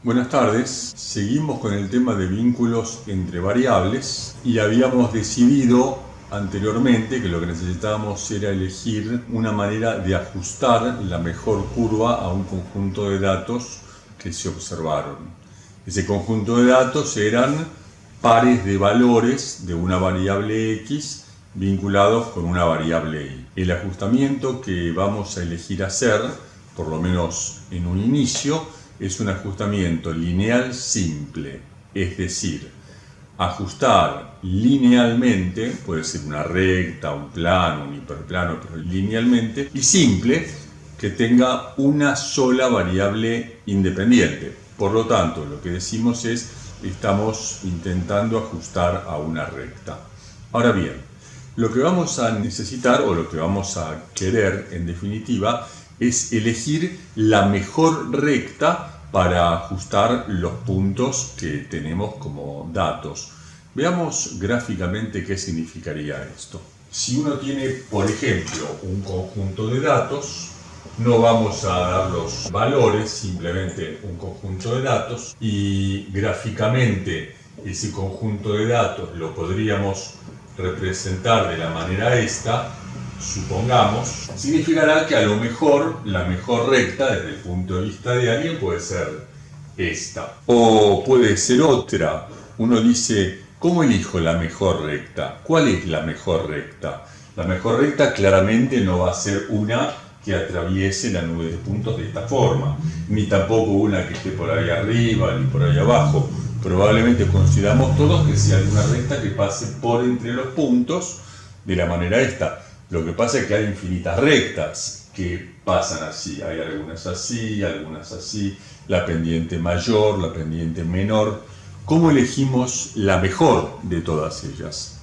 Buenas tardes, seguimos con el tema de vínculos entre variables y habíamos decidido anteriormente que lo que necesitábamos era elegir una manera de ajustar la mejor curva a un conjunto de datos que se observaron. Ese conjunto de datos eran pares de valores de una variable X vinculados con una variable Y. El ajustamiento que vamos a elegir hacer, por lo menos en un inicio, es un ajustamiento lineal simple, es decir, ajustar linealmente, puede ser una recta, un plano, un hiperplano, pero linealmente, y simple, que tenga una sola variable independiente. Por lo tanto, lo que decimos es, estamos intentando ajustar a una recta. Ahora bien, lo que vamos a necesitar, o lo que vamos a querer en definitiva, es elegir la mejor recta para ajustar los puntos que tenemos como datos. Veamos gráficamente qué significaría esto. Si uno tiene, por ejemplo, un conjunto de datos, no vamos a dar los valores, simplemente un conjunto de datos, y gráficamente ese conjunto de datos lo podríamos representar de la manera esta, supongamos, significará que a lo mejor la mejor recta desde el punto de vista de alguien puede ser esta, o puede ser otra. Uno dice, ¿cómo elijo la mejor recta? ¿Cuál es la mejor recta? La mejor recta claramente no va a ser una que atraviese la nube de puntos de esta forma, ni tampoco una que esté por ahí arriba ni por ahí abajo. Probablemente consideramos todos que sea una recta que pase por entre los puntos de la manera esta. Lo que pasa es que hay infinitas rectas que pasan así. Hay algunas así, la pendiente mayor, la pendiente menor. ¿Cómo elegimos la mejor de todas ellas?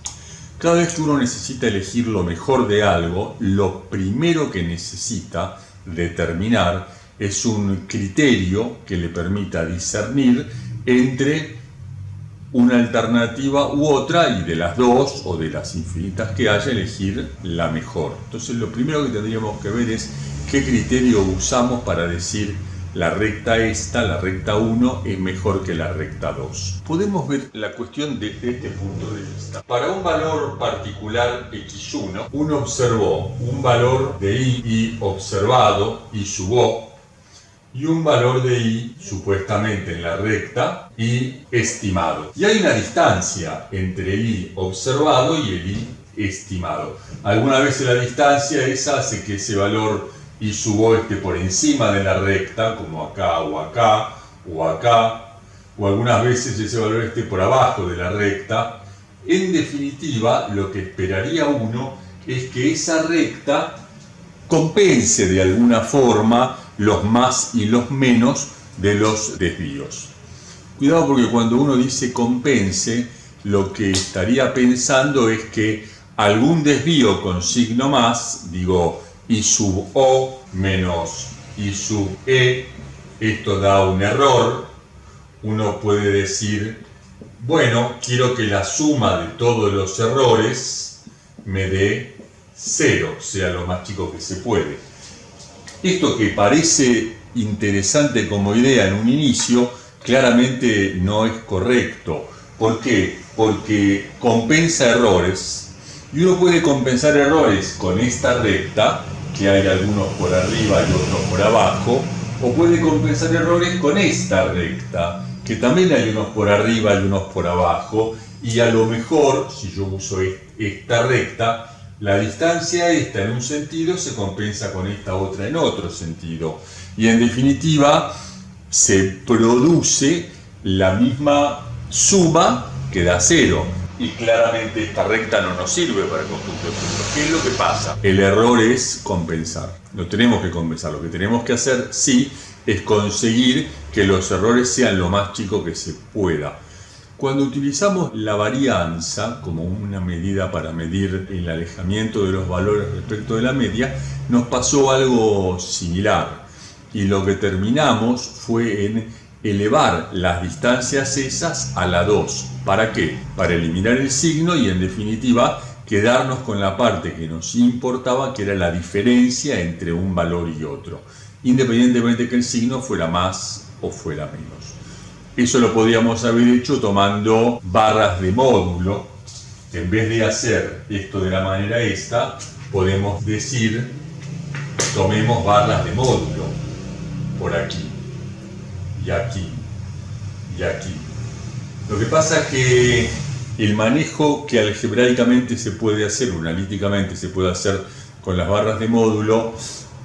Cada vez que uno necesita elegir lo mejor de algo, lo primero que necesita determinar es un criterio que le permita discernir entre una alternativa u otra, y de las dos o de las infinitas que haya, elegir la mejor. Entonces lo primero que tendríamos que ver es qué criterio usamos para decir la recta esta, la recta 1, es mejor que la recta 2. Podemos ver la cuestión desde este punto de vista. Para un valor particular x1, uno observó un valor de y observado, y sub o, y un valor de y supuestamente en la recta y estimado. Y hay una distancia entre el y observado y el y estimado. Algunas veces la distancia esa hace que ese valor y sub o esté por encima de la recta, como acá o acá o acá, o algunas veces ese valor esté por abajo de la recta. En definitiva, lo que esperaría uno es que esa recta compense de alguna forma los más y los menos de los desvíos. Cuidado, porque cuando uno dice compense, lo que estaría pensando es que algún desvío con signo más, digo y sub o menos y sub e, esto da un error. Uno puede decir, bueno, quiero que la suma de todos los errores me dé 0, sea lo más chico que se puede. Esto, que parece interesante como idea en un inicio, claramente no es correcto. ¿Por qué? Porque compensa errores, y uno puede compensar errores con esta recta, que hay algunos por arriba y otros por abajo, o puede compensar errores con esta recta, que también hay unos por arriba y unos por abajo, y a lo mejor, si yo uso esta recta, la distancia esta en un sentido se compensa con esta otra en otro sentido, y en definitiva se produce la misma suma que da 0. Y claramente esta recta no nos sirve para el conjunto de puntos. ¿Qué es lo que pasa? El error es compensar. No tenemos que compensar. Lo que tenemos que hacer, sí, es conseguir que los errores sean lo más chicos que se pueda. Cuando utilizamos la varianza como una medida para medir el alejamiento de los valores respecto de la media, nos pasó algo similar. Y lo que terminamos fue en elevar las distancias esas a la 2. ¿Para qué? Para eliminar el signo y, en definitiva, quedarnos con la parte que nos importaba, que era la diferencia entre un valor y otro, independientemente que el signo fuera más o fuera menos. Eso lo podríamos haber hecho tomando barras de módulo. En vez de hacer esto de la manera esta, podemos decir, tomemos barras de módulo por aquí, y aquí, y aquí. Lo que pasa es que el manejo que algebraicamente se puede hacer, o analíticamente se puede hacer con las barras de módulo,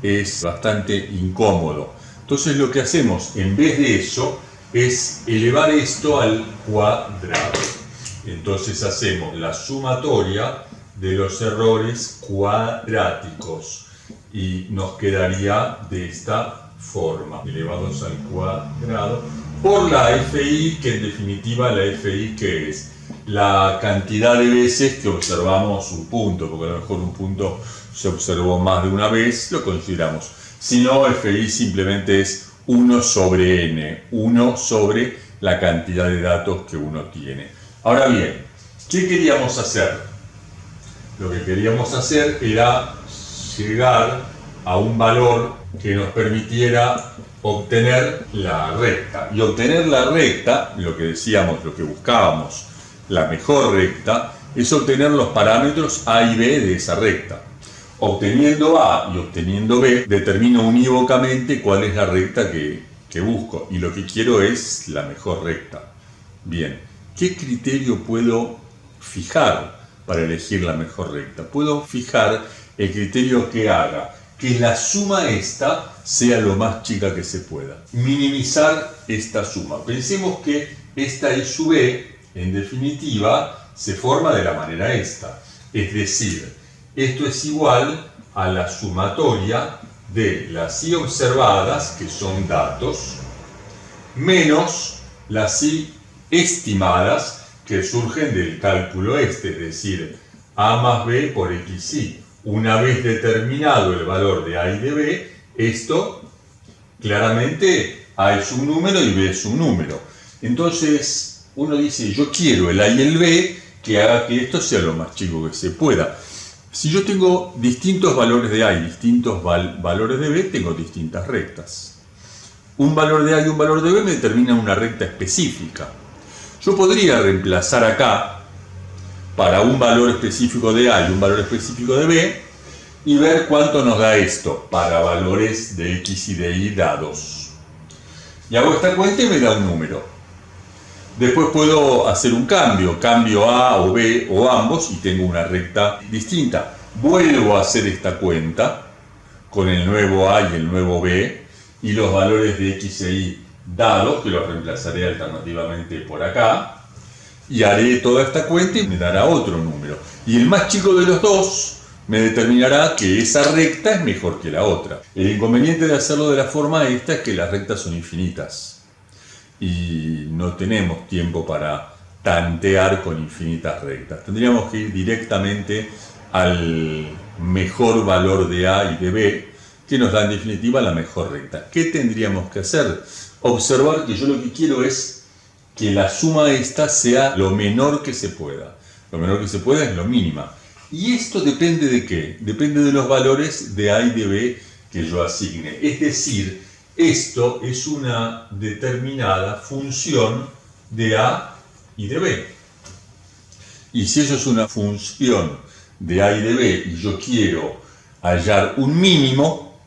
es bastante incómodo. Entonces lo que hacemos en vez de eso es elevar esto al cuadrado. Entonces hacemos la sumatoria de los errores cuadráticos y nos quedaría de esta forma, elevados al cuadrado por la FI, que en definitiva la FI, ¿qué es? La cantidad de veces que observamos un punto, porque a lo mejor un punto se observó más de una vez, lo consideramos. Si no, FI simplemente es 1 sobre n, 1 sobre la cantidad de datos que uno tiene. Ahora bien, ¿qué queríamos hacer? Lo que queríamos hacer era llegar a un valor que nos permitiera obtener la recta. Y obtener la recta, lo que decíamos, lo que buscábamos, la mejor recta, es obtener los parámetros A y B de esa recta. Obteniendo A y obteniendo B, determino unívocamente cuál es la recta que busco. Y lo que quiero es la mejor recta. Bien, ¿qué criterio puedo fijar para elegir la mejor recta? Puedo fijar el criterio que haga que la suma esta sea lo más chica que se pueda. Minimizar esta suma. Pensemos que esta y su b, en definitiva, se forma de la manera esta. Es decir, esto es igual a la sumatoria de las i observadas, que son datos, menos las i estimadas, que surgen del cálculo este, es decir, a más b por xi. Una vez determinado el valor de a y de b, esto claramente a es un número y b es un número. Entonces uno dice, yo quiero el a y el b que haga que esto sea lo más chico que se pueda. Si yo tengo distintos valores de a y distintos valores de b, tengo distintas rectas. Un valor de a y un valor de b me determina una recta específica. Yo podría reemplazar acá para un valor específico de a y un valor específico de b y ver cuánto nos da esto para valores de x y de y dados. Y hago esta cuenta y me da un número. Después puedo hacer un cambio a o b o ambos y tengo una recta distinta. Vuelvo a hacer esta cuenta con el nuevo a y el nuevo b y los valores de x e y dados, que los reemplazaré alternativamente por acá. Y haré toda esta cuenta y me dará otro número. Y el más chico de los dos me determinará que esa recta es mejor que la otra. El inconveniente de hacerlo de la forma esta es que las rectas son infinitas. Y no tenemos tiempo para tantear con infinitas rectas. Tendríamos que ir directamente al mejor valor de a y de b, que nos da en definitiva la mejor recta. ¿Qué tendríamos que hacer? Observar que yo lo que quiero es que la suma esta sea lo menor que se pueda. Lo menor que se pueda es lo mínima. ¿Y esto depende de qué? Depende de los valores de a y de b que yo asigne. Es decir, esto es una determinada función de a y de b. Y si eso es una función de a y de b y yo quiero hallar un mínimo,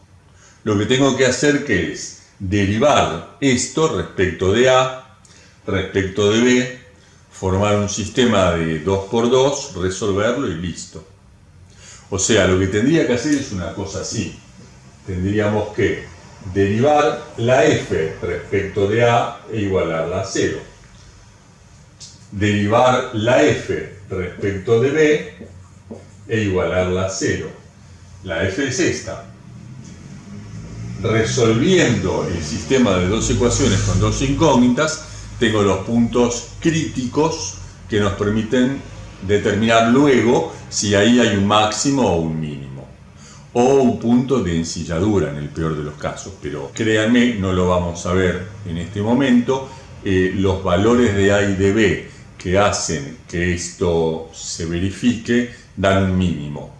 lo que tengo que hacer ¿qué es? Derivar esto respecto de a, respecto de b, formar un sistema de 2 por 2, resolverlo y listo. O sea, lo que tendría que hacer es una cosa así. Tendríamos que derivar la f respecto de a e igualarla a 0. Derivar la f respecto de b e igualarla a 0. La f es esta. Resolviendo el sistema de dos ecuaciones con dos incógnitas, tengo los puntos críticos que nos permiten determinar luego si ahí hay un máximo o un mínimo. O un punto de ensilladura en el peor de los casos. Pero créanme, no lo vamos a ver en este momento. Los valores de a y de b que hacen que esto se verifique dan un mínimo.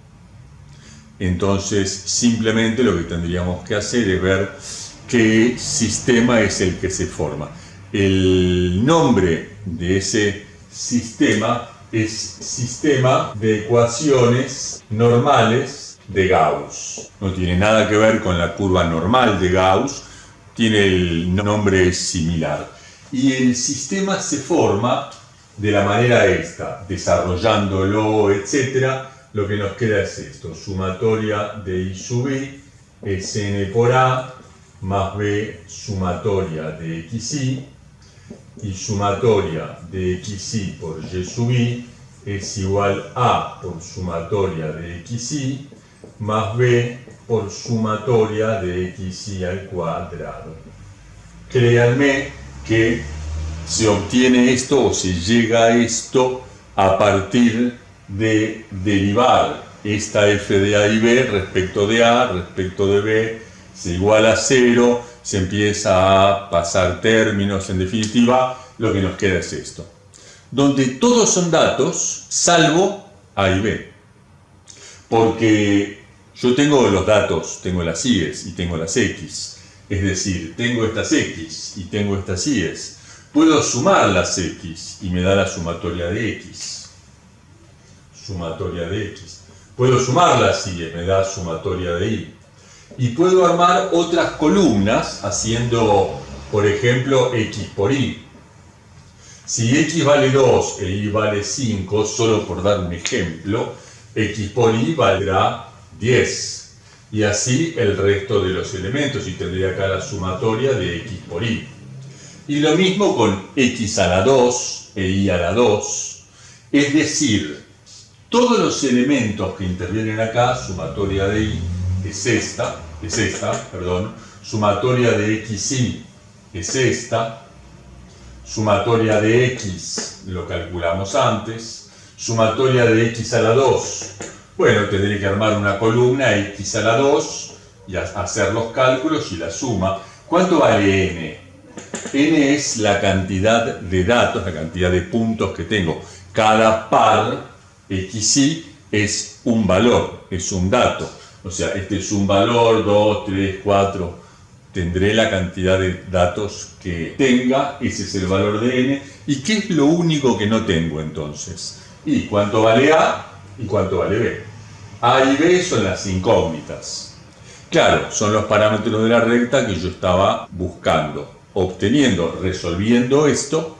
Entonces simplemente lo que tendríamos que hacer es ver qué sistema es el que se forma. El nombre de ese sistema es sistema de ecuaciones normales de Gauss. No tiene nada que ver con la curva normal de Gauss, tiene el nombre similar. Y el sistema se forma de la manera esta, desarrollándolo, etc. Lo que nos queda es esto: sumatoria de I sub I es n por A más B sumatoria de xi, y sumatoria de xi por y sub i es igual a por sumatoria de xi más b por sumatoria de xi al cuadrado. Créanme que se obtiene esto o se llega a esto a partir de derivar esta f de a y b respecto de a, respecto de b, se iguala a 0, se empieza a pasar términos, en definitiva, lo que nos queda es esto, donde todos son datos, salvo a y b, porque yo tengo los datos, tengo las y's y tengo las x, es decir, tengo estas x y tengo estas y's, puedo sumar las x y me da la sumatoria de x, puedo sumar las y, me da sumatoria de y. Y puedo armar otras columnas haciendo, por ejemplo, x por y. Si x vale 2 e y vale 5, solo por dar un ejemplo, x por y valdrá 10. Y así el resto de los elementos, y tendría acá la sumatoria de x por y. Y lo mismo con x a la 2 e y a la 2. Es decir, todos los elementos que intervienen acá, sumatoria de y, es esta, sumatoria de xi es esta, sumatoria de x lo calculamos antes, sumatoria de x a la 2, bueno, tendré que armar una columna x a la 2 y hacer los cálculos y la suma. ¿Cuánto vale n? N es la cantidad de datos, la cantidad de puntos que tengo. Cada par xi es un valor, es un dato. O sea, este es un valor, 2, 3, 4, tendré la cantidad de datos que tenga, ese es el valor de n. ¿Y qué es lo único que no tengo entonces? ¿Y cuánto vale A y cuánto vale B? A y B son las incógnitas. Claro, son los parámetros de la recta que yo estaba buscando, obteniendo, resolviendo esto,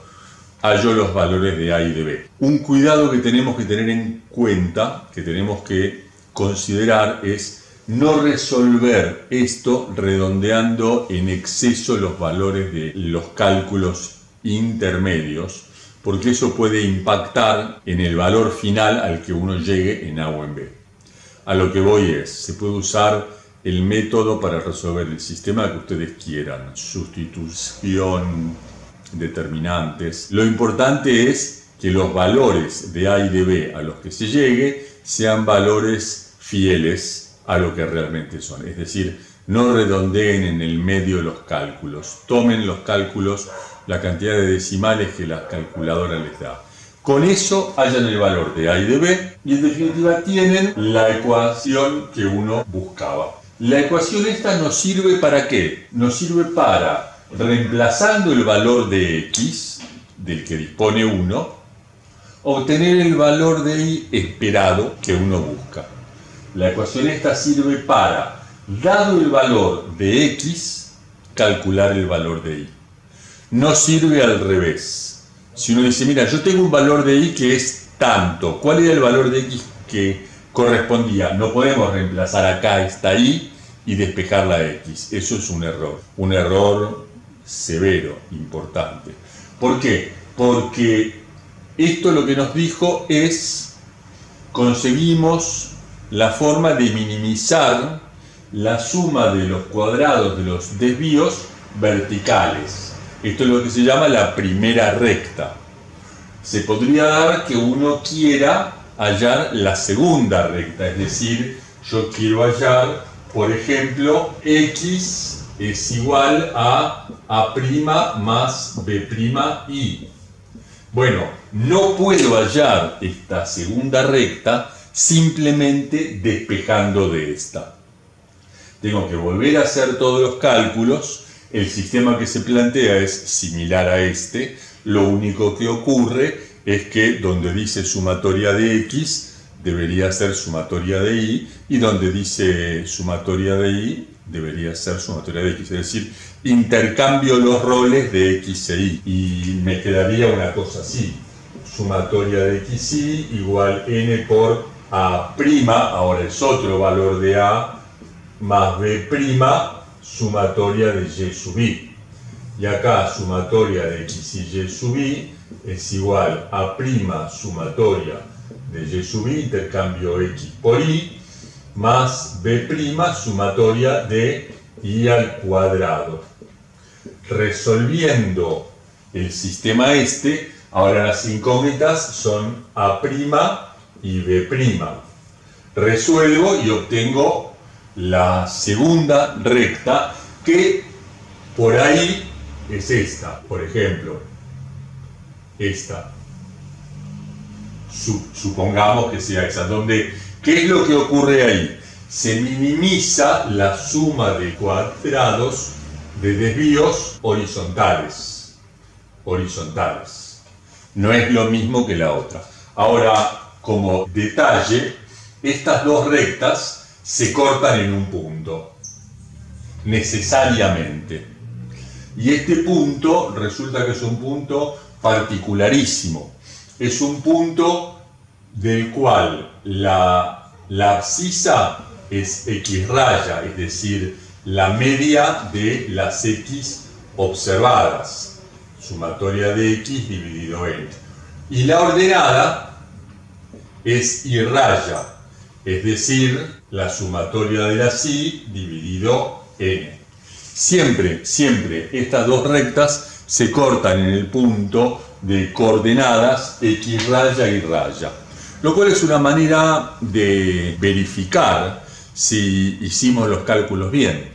hallo los valores de A y de B. Un cuidado que tenemos que tener en cuenta, que tenemos que considerar, es no resolver esto redondeando en exceso los valores de los cálculos intermedios, porque eso puede impactar en el valor final al que uno llegue en A o en B. A lo que voy es, se puede usar el método para resolver el sistema que ustedes quieran, sustitución, determinantes. Lo importante es que los valores de A y de B a los que se llegue sean valores fieles a lo que realmente son. Es decir, no redondeen en el medio los cálculos. Tomen los cálculos, la cantidad de decimales que la calculadora les da. Con eso hallan el valor de A y de B y en definitiva tienen la ecuación que uno buscaba. La ecuación esta nos sirve ¿para qué? Nos sirve para, reemplazando el valor de x, del que dispone uno, obtener el valor de y esperado que uno busca. La ecuación esta sirve para, dado el valor de x, calcular el valor de y. No sirve al revés. Si uno dice, mira, yo tengo un valor de y que es tanto, ¿cuál era el valor de x que correspondía? No podemos reemplazar acá esta y despejar la x. Eso es un error severo, importante. ¿Por qué? Porque esto lo que nos dijo es, conseguimos la forma de minimizar la suma de los cuadrados de los desvíos verticales. Esto es lo que se llama la primera recta. Se podría dar que uno quiera hallar la segunda recta, es decir, yo quiero hallar, por ejemplo, x es igual a A' más B'I. Bueno, no puedo hallar esta segunda recta simplemente despejando de esta. Tengo que volver a hacer todos los cálculos, El sistema que se plantea es similar a este, lo único que ocurre es que donde dice sumatoria de X debería ser sumatoria de Y, y donde dice sumatoria de Y debería ser sumatoria de X, es decir, intercambio los roles de X e Y, y me quedaría una cosa así: sumatoria de X y igual n por A', ahora es otro valor de A, más B', sumatoria de Y sub I. Y acá sumatoria de X y Y sub I es igual a' sumatoria de Y sub I, intercambio X por Y, más B' sumatoria de Y al cuadrado. Resolviendo el sistema este, ahora las incógnitas son A' y B'. Resuelvo y obtengo la segunda recta, que por ahí es esta, por ejemplo, esta. Supongamos que sea esa, donde, ¿qué es lo que ocurre ahí? Se minimiza la suma de cuadrados de desvíos horizontales. No es lo mismo que la otra. Ahora, como detalle, estas dos rectas se cortan en un punto, necesariamente. Y este punto resulta que es un punto particularísimo. Es un punto del cual la abscisa es X raya, es decir, la media de las X observadas, sumatoria de X dividido n. Y la ordenada es Y raya, es decir, la sumatoria de las Y dividido n. Siempre estas dos rectas se cortan en el punto de coordenadas X raya y raya, lo cual es una manera de verificar si hicimos los cálculos bien,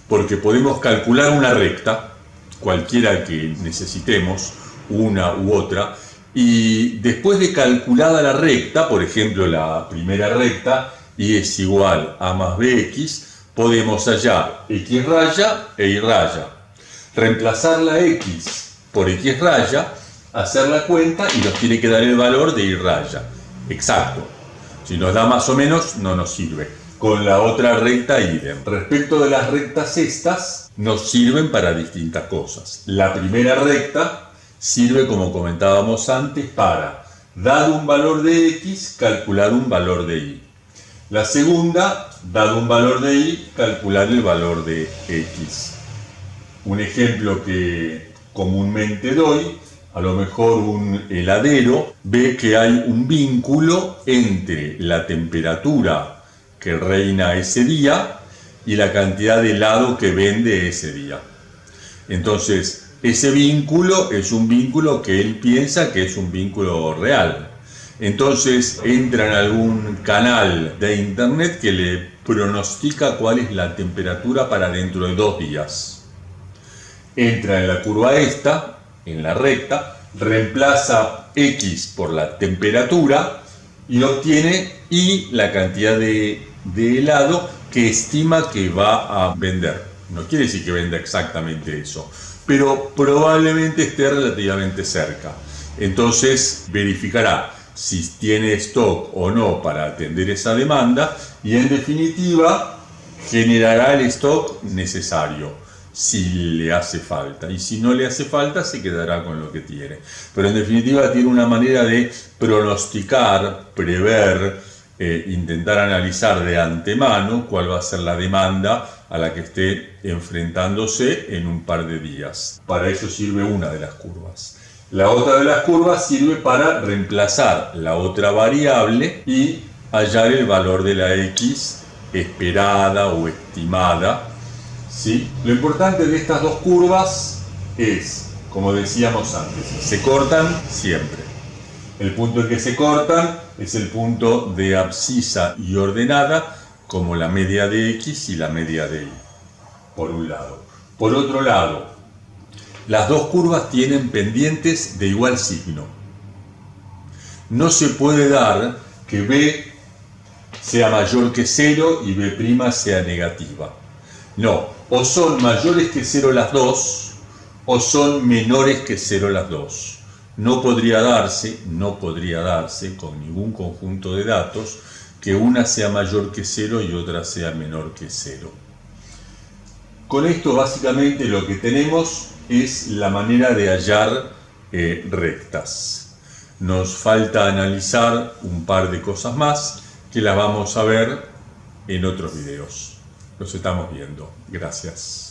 porque podemos calcular una recta, cualquiera que necesitemos, una u otra, y después de calculada la recta, por ejemplo la primera recta, y es igual a más bx, podemos hallar x raya e y raya, reemplazar la x por x raya, hacer la cuenta y nos tiene que dar el valor de y raya, exacto. Si nos da más o menos, no nos sirve. Con la otra recta idem. Respecto de las rectas estas, nos sirven para distintas cosas. La primera recta sirve, como comentábamos antes, para, dado un valor de x, calcular un valor de y. La segunda, dado un valor de y, calcular el valor de x. Un ejemplo que comúnmente doy: a lo mejor un heladero ve que hay un vínculo entre la temperatura que reina ese día y la cantidad de helado que vende ese día. Entonces, ese vínculo es un vínculo que él piensa que es un vínculo real. Entonces, entra en algún canal de internet que le pronostica cuál es la temperatura para dentro de 2 días. Entra en la curva esta, en la recta, reemplaza x por la temperatura y obtiene y la cantidad de helado que estima que va a vender. No quiere decir que venda exactamente eso, pero probablemente esté relativamente cerca. Entonces verificará si tiene stock o no para atender esa demanda y, en definitiva, generará el stock necesario si le hace falta, y si no le hace falta se quedará con lo que tiene. Pero en definitiva tiene una manera de pronosticar, prever, intentar analizar de antemano cuál va a ser la demanda a la que esté enfrentándose en un par de días. Para eso sirve una de las curvas. La otra de las curvas sirve para reemplazar la otra variable y hallar el valor de la x esperada o estimada, ¿sí? Lo importante de estas dos curvas es, como decíamos antes, se cortan siempre. El punto en que se cortan es el punto de abscisa y ordenada, como la media de x y la media de y, por un lado. Por otro lado, las dos curvas tienen pendientes de igual signo. No se puede dar que b sea mayor que 0 y b' sea negativa. No, o son mayores que 0 las dos, o son menores que 0 las dos. No podría darse con ningún conjunto de datos que una sea mayor que 0 y otra sea menor que 0. Con esto básicamente lo que tenemos es la manera de hallar rectas. Nos falta analizar un par de cosas más que las vamos a ver en otros videos. Los estamos viendo. Gracias.